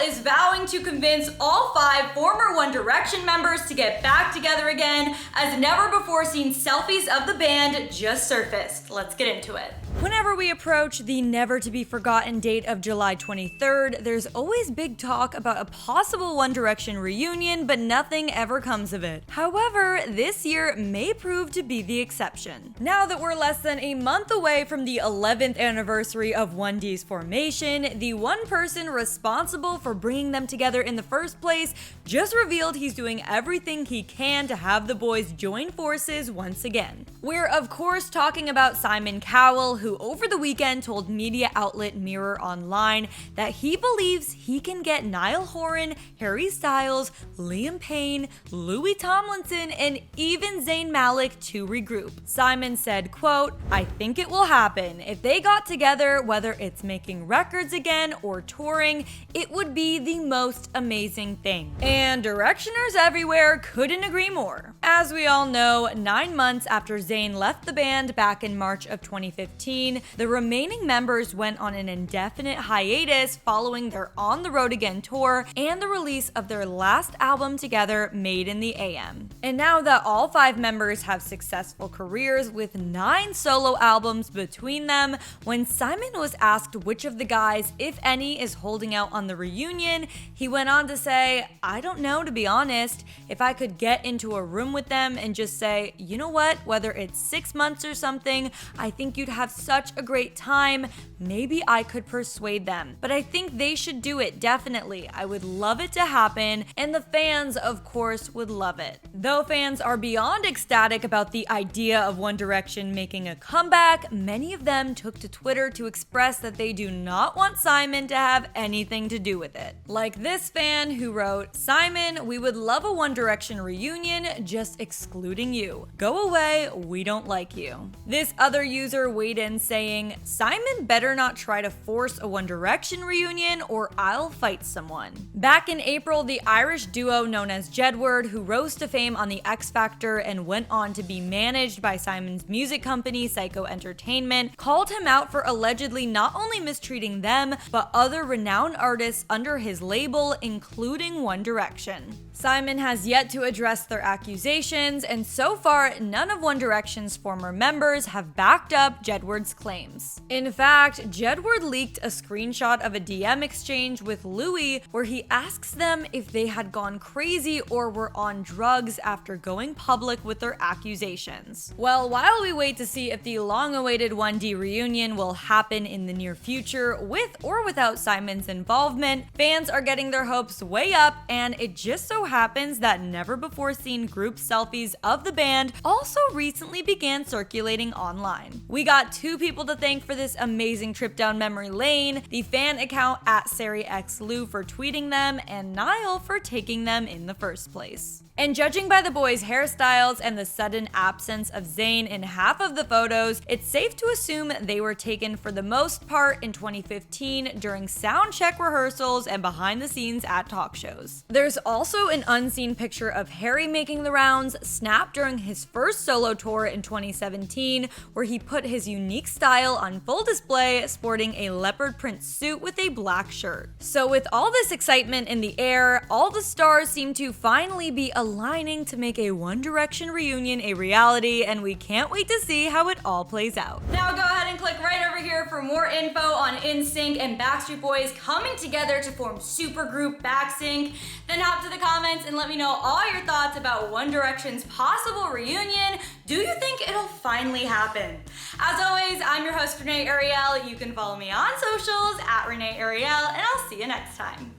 is vowing to convince all 5 former One Direction members to get back together again, as never-before-seen selfies of the band just surfaced. Let's get into it. Whenever we approach the never-to-be-forgotten date of July 23rd, there's always big talk about a possible One Direction reunion, but nothing ever comes of it. However, this year may prove to be the exception. Now that we're less than a month away from the 11th anniversary of 1D's formation, the one person responsible for bringing them together in the first place just revealed he's doing everything he can to have the boys join forces once again. We're of course talking about Simon Cowell, who over the weekend told media outlet Mirror Online that he believes he can get Niall Horan, Harry Styles, Liam Payne, Louis Tomlinson, and even Zayn Malik to regroup. Simon said, quote, "I think it will happen. If they got together, whether it's making records again or touring, it would be the most amazing thing." And Directioners everywhere couldn't agree more. As we all know, 9 months after Zayn left the band back in March of 2015, the remaining members went on an indefinite hiatus following their On the Road Again tour and the release of their last album together, Made in the AM. And now that all 5 members have successful careers with 9 solo albums between them, when Simon was asked which of the guys, if any, is holding out on the reunion, he went on to say, "I don't know, to be honest. If I could get into a room with them and just say, you know what, whether it's 6 months or something, I think you'd have such a great time, maybe I could persuade them. But I think they should do it, definitely. I would love it to happen, and the fans, of course, would love it." Though fans are beyond ecstatic about the idea of One Direction making a comeback, many of them took to Twitter to express that they do not want Simon to have anything to do with it. Like this fan who wrote, "Simon, we would love a One Direction reunion, just excluding you. Go away, we don't like you." This other user weighed in saying, "Simon better not try to force a One Direction reunion or I'll fight someone." Back in April, the Irish duo known as Jedward, who rose to fame on the X Factor and went on to be managed by Simon's music company Psycho Entertainment, called him out for allegedly not only mistreating them, but other renowned artists under his label, including One Direction. Simon has yet to address their accusations, and so far, none of One Direction's former members have backed up Jedward's claims. In fact, Jedward leaked a screenshot of a DM exchange with Louis where he asks them if they had gone crazy or were on drugs after going public with their accusations. Well, while we wait to see if the long-awaited 1D reunion will happen in the near future with or without Simon's involvement, fans are getting their hopes way up, and it just so happens that never-before-seen group selfies of the band also recently began circulating online. We got 2 people to thank for this amazing trip down memory lane: the fan account at SariXLou for tweeting them, and Niall for taking them in the first place. And judging by the boys' hairstyles and the sudden absence of Zayn in half of the photos, it's safe to assume they were taken for the most part in 2015 during sound check rehearsals and behind the scenes at talk shows. There's also an unseen picture of Harry making the rounds, snapped during his first solo tour in 2017, where he put his unique style on full display, sporting a leopard print suit with a black shirt. So with all this excitement in the air, all the stars seem to finally be aligning to make a One Direction reunion a reality, and we can't wait to see how it all plays out. Now go ahead and click right over here for more info on NSYNC and Backstreet Boys coming together to form supergroup BackSync. Then hop to the comments and let me know all your thoughts about One Direction's possible reunion. Do you think it'll finally happen? As always, I'm your host, Renee Ariel. You can follow me on socials at Renee Ariel, and I'll see you next time.